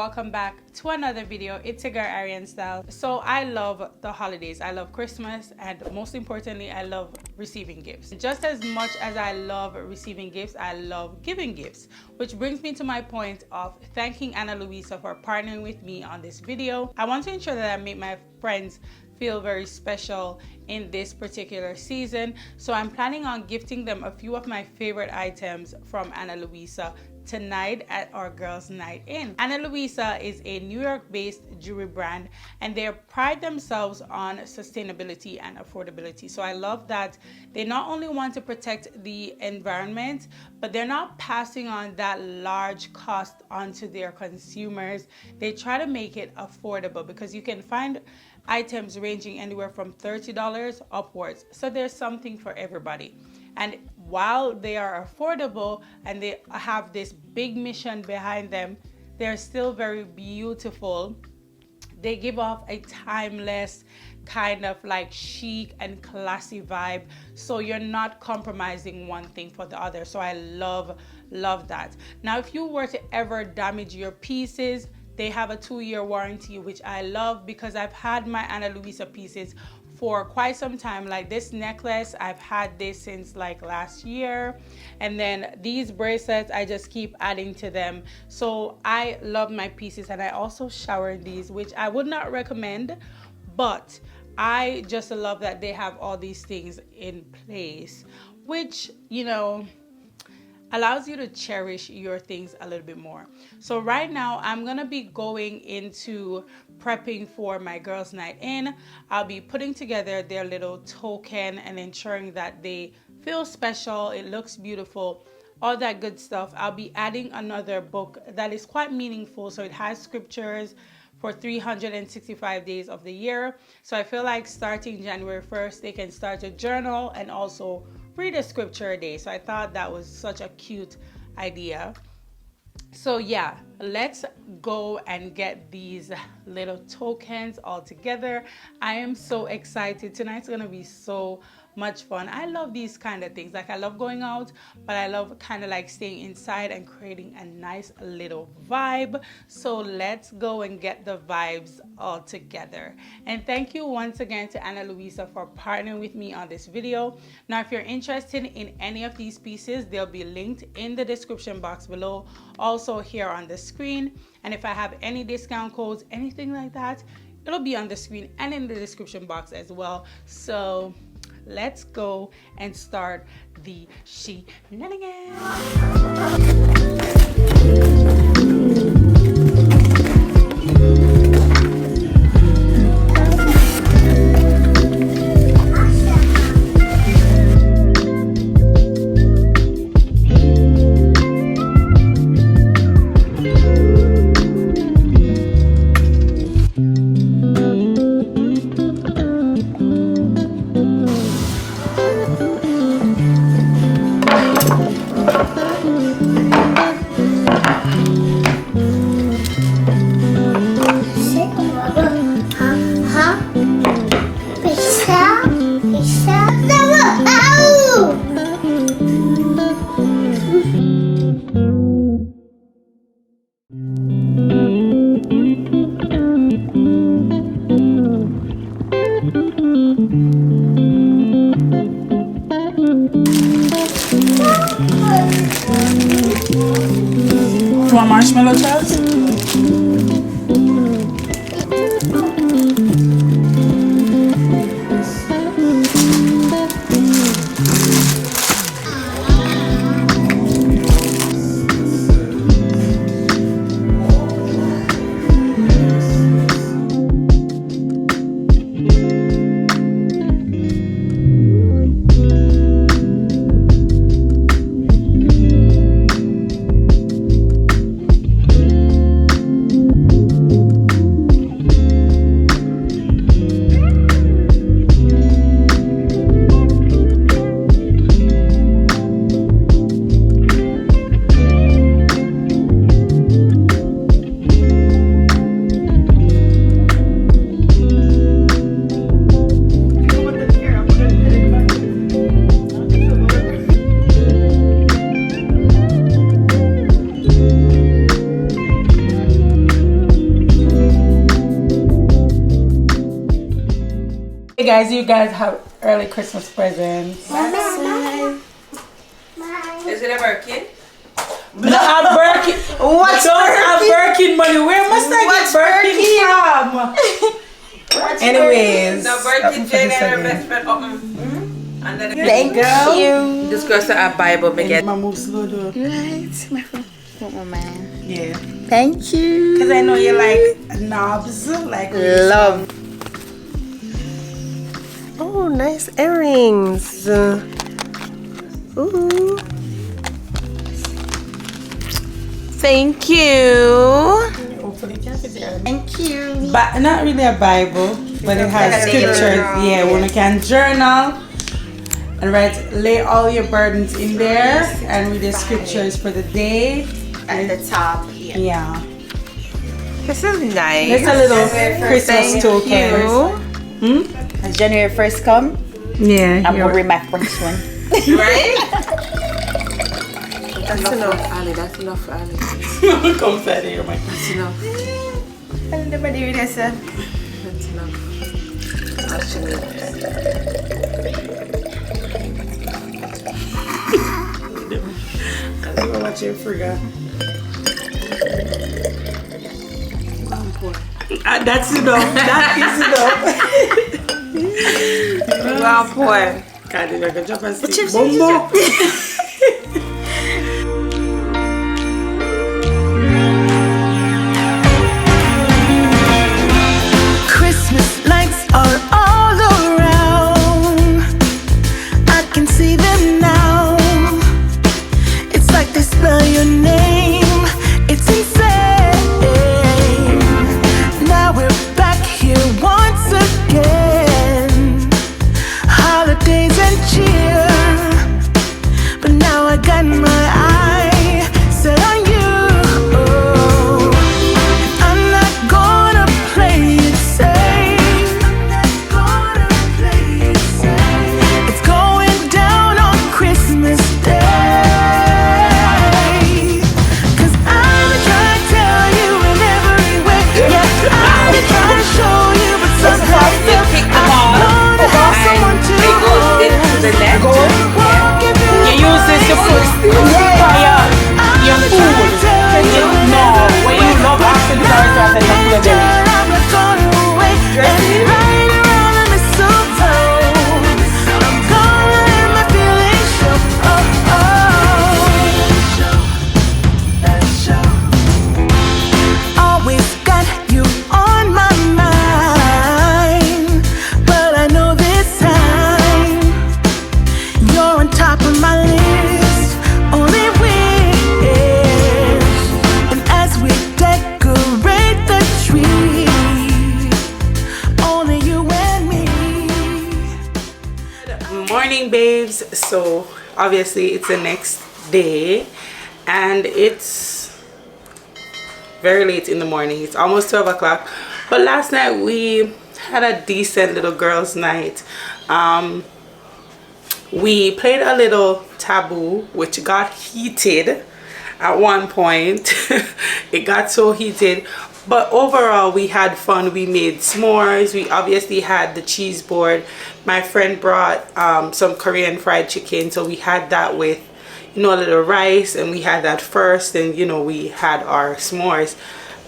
welcome back to another video. It's your girl ARIANNE STYLLZ. So I love the holidays. I love Christmas, and most importantly, I love receiving gifts. Just as much as I love receiving gifts, I love giving gifts, which brings me to my point of thanking Analuisa for partnering with me on this video. I want to ensure that I make my friends feel very special in this particular season, so I'm planning on gifting them a few of my favorite items from Analuisa tonight at our girls' night in. Analuisa is a New York-based jewelry brand, and they pride themselves on sustainability and affordability. So I love that they not only want to protect the environment, but they're not passing on that large cost onto their consumers. They try to make it affordable because you can find items ranging anywhere from $30 upwards. So there's something for everybody. And while they are affordable and they have this big mission behind them, they're still very beautiful. They give off a timeless kind of like chic and classy vibe, so you're not compromising one thing for the other. So I love that. Now, if you were to ever damage your pieces, they have a 2-year warranty, which I love because I've had my Analuisa pieces for quite some time. Like this necklace, I've had this since like last year, and then these bracelets, I just keep adding to them. So I love my pieces, and I also shower in these, which I would not recommend, but I just love that they have all these things in place, which, you know, allows you to cherish your things a little bit more. So right now I'm gonna be going into prepping for my girls' night in. I'll be putting together their little token and ensuring that they feel special, it looks beautiful, all that good stuff. I'll be adding another book that is quite meaningful, so it has scriptures for 365 days of the year. So I feel like starting January 1st, they can start a journal and also read a scripture a day. So I thought that was such a cute idea. So yeah, let's go and get these little tokens all together. I am so excited. Tonight's gonna be so much fun. I love these kind of things. Like, I love going out, but I love kind of like staying inside and creating a nice little vibe. So let's go and get the vibes all together. And thank you once again to Analuisa for partnering with me on this video. Now, if you're interested in any of these pieces, they'll be linked in the description box below, also here on the screen. And if I have any discount codes, anything like that, it'll be on the screen and in the description box as well. So let's go and start the shenanigans. Do you want marshmallow toast? guys, you guys have early Christmas presents. Is it a Birkin? No, a Birkin. What's a Birkin money? Where must I get Birkin from? Anyways. The Birkin Jane and her best friend. And then Thank you. this girl said a Bible begin. My move slow though. Right, my friend. Oh, man. Yeah. Thank you. Because I know you like knobs. Like Love. Oh, nice earrings. Ooh. Thank you. Hopefully you can fit it. Thank you. But not really a Bible, but it has scriptures. Yeah, when you can journal and lay all your burdens in there and read the scriptures for the day. At the top. Yeah. This is nice. It's a little Christmas token. As January 1st come, Yeah. I'm gonna read my first one. Right? That's enough. Ali, that's enough for Ali. Come side here, my That's enough. And nobody read this. That's enough. All she needs. I think I'll watch it forgot. That's enough. That is enough. Wow, boy. God, you're gonna jump and stick. Bumbo. Christmas lights are all around. I can see them now. It's like they spell your name. It's insane. Now we're back here once again. Holidays and cheer. But now I got my eye set on you. I'm not gonna play it safe. It's going down on Christmas Day. 'Cause I'm trying to tell you in every way. Yeah, I'm trying to show you, but sometimes I'm gonna have someone to hold. Walk you through You use this to put fire. Your food. No, when you love action stars, you have to look for them. Always got you on my mind, but I know this time you're on top of my list. Only wish, and as we decorate the tree, only you and me. Morning, babes. So obviously it's the next day and it's very late in the morning. It's almost 12 o'clock, but last night we had a decent little girls night. We played a little taboo, which got heated at one point. It got so heated, but overall we had fun. We made s'mores. We obviously had the cheese board. My friend brought some Korean fried chicken, so we had that with, you know, a little rice, and we had that first, and you know, we had our s'mores.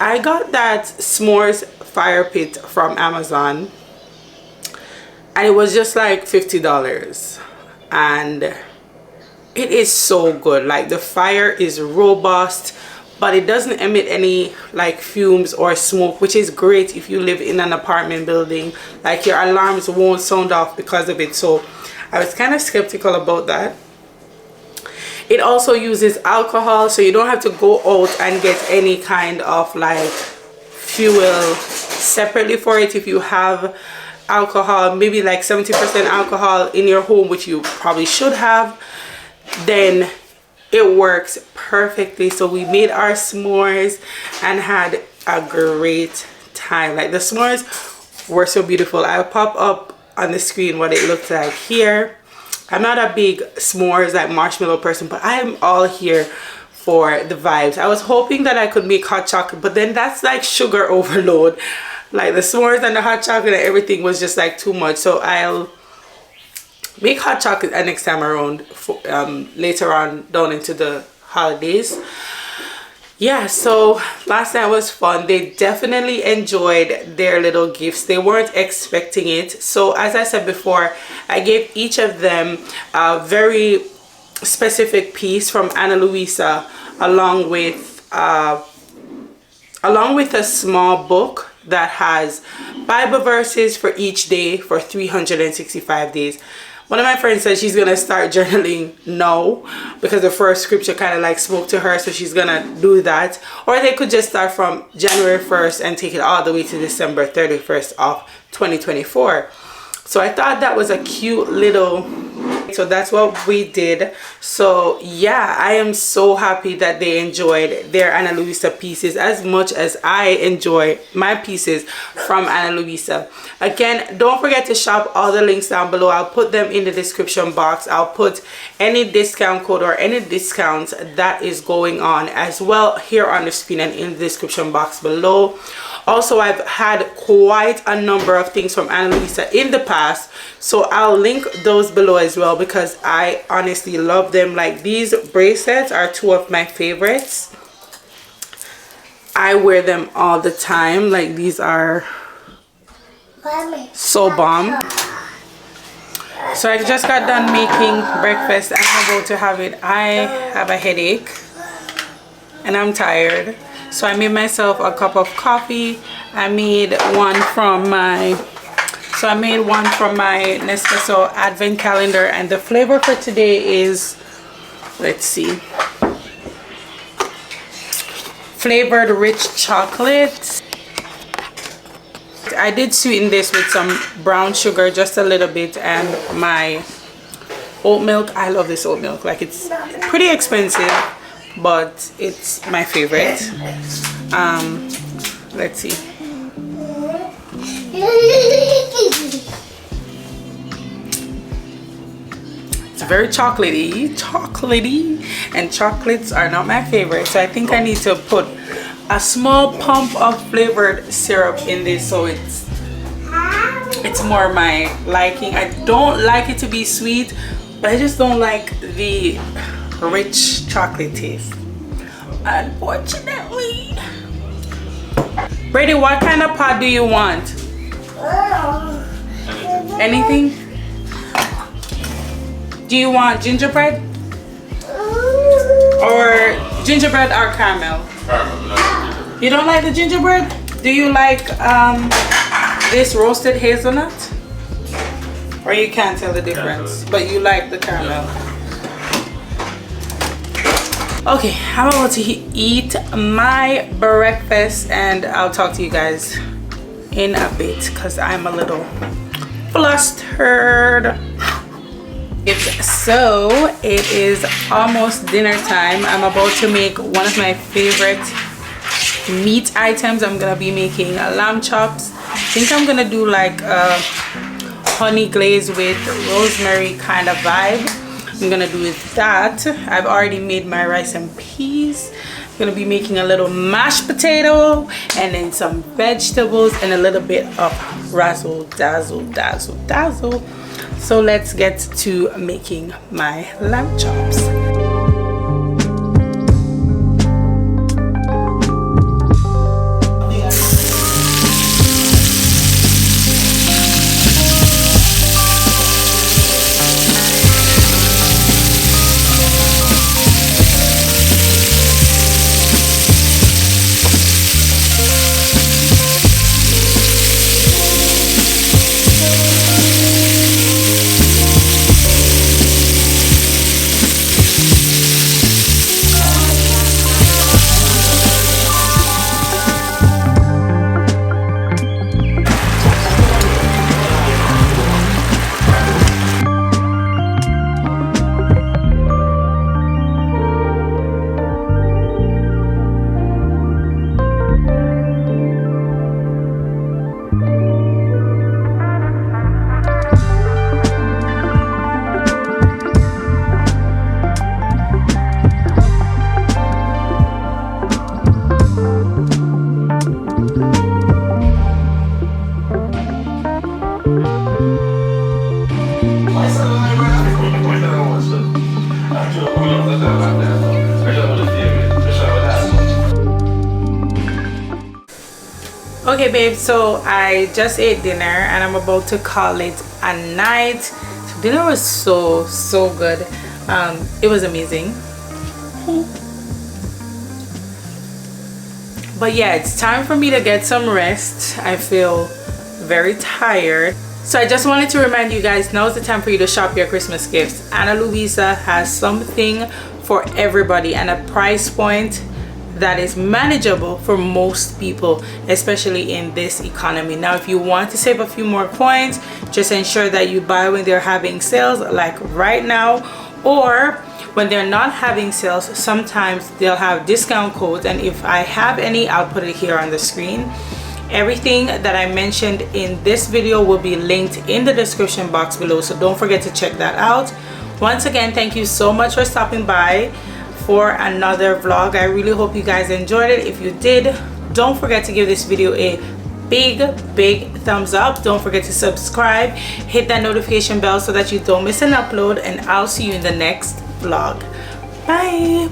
I got that s'mores fire pit from Amazon and it was just like $50, and it is so good. Like, the fire is robust, but it doesn't emit any like fumes or smoke, which is great if you live in an apartment building. Like, your alarms won't sound off because of it. So I was kind of skeptical about that. It also uses alcohol, so you don't have to go out and get any kind of like fuel separately for it. If you have alcohol, maybe like 70% alcohol in your home, which you probably should have, then it works perfectly. So we made our s'mores and had a great time. Like, the s'mores were so beautiful. I'll pop up on the screen what it looks like here. I'm not a big s'mores like marshmallow person, but I am all here for the vibes. I was hoping that I could make hot chocolate, but then that's like sugar overload. Like the s'mores and the hot chocolate and everything was just like too much. So I'll make hot chocolate next time around for, later on down into the holidays. Yeah, so last night was fun. They definitely enjoyed their little gifts. They weren't expecting it. So as I said before, I gave each of them a very specific piece from Analuisa along with a small book that has Bible verses for each day for 365 days. One of my friends said she's gonna start journaling now because the first scripture kind of like spoke to her, so she's gonna do that. Or they could just start from January 1st and take it all the way to December 31st of 2024. So I thought that was a cute little, so that's what we did. So yeah, I am so happy that they enjoyed their Analuisa pieces as much as I enjoy my pieces from Analuisa. Again, don't forget to shop. All the links down below. I'll put them in the description box. I'll put any discount code or any discounts that is going on as well here on the screen and in the description box below. Also, I've had quite a number of things from Analuisa in the past, so I'll link those below as well because I honestly love them. Like these bracelets are two of my favorites. I wear them all the time. Like these are so bomb. So I just got done making breakfast and I'm about to have it. I have a headache and I'm tired. So I made myself a cup of coffee. I made one from my Nespresso advent calendar, and the flavor for today is, let's see, flavored rich chocolate. I did sweeten this with some brown sugar, just a little bit, and my oat milk. I love this oat milk. Like it's pretty expensive, but it's my favorite. Let's see. It's very chocolatey, and chocolates are not my favorite, so I think I need to put a small pump of flavored syrup in this so it's more my liking. I don't like it to be sweet, but I just don't like the rich chocolate taste, unfortunately. Brady, what kind of pot do you want? Anything? Do you want gingerbread? Or gingerbread or caramel? Caramel. You don't like the gingerbread? Do you like this roasted hazelnut? Or you can't tell the difference, but you like the caramel? Okay, I'm about to eat my breakfast and I'll talk to you guys in a bit because I'm a little flustered. So it is almost dinner time. I'm about to make one of my favorite meat items. I'm gonna be making lamb chops. I think I'm gonna do like a honey glaze with rosemary kind of vibe. I'm gonna do that. I've already made my rice and peas. I'm gonna be making a little mashed potato and then some vegetables and a little bit of razzle dazzle. So let's get to making my lamb chops. Okay babe, so I just ate dinner and I'm about to call it a night. So dinner was so good. It was amazing. But yeah, it's time for me to get some rest. I feel very tired. So I just wanted to remind you guys, now is the time for you to shop your Christmas gifts. Analuisa has something for everybody and a price point that is manageable for most people, especially in this economy. Now if you want to save a few more coins, just ensure that you buy when they're having sales, like right now, or when they're not having sales. Sometimes they'll have discount codes, and if I have any, I'll put it here on the screen. Everything that I mentioned in this video will be linked in the description box below, so don't forget to check that out. Once again, thank you so much for stopping by for another vlog. I really hope you guys enjoyed it. If you did, don't forget to give this video a big thumbs up. Don't forget to subscribe, hit that notification bell so that you don't miss an upload, and I'll see you in the next vlog. Bye.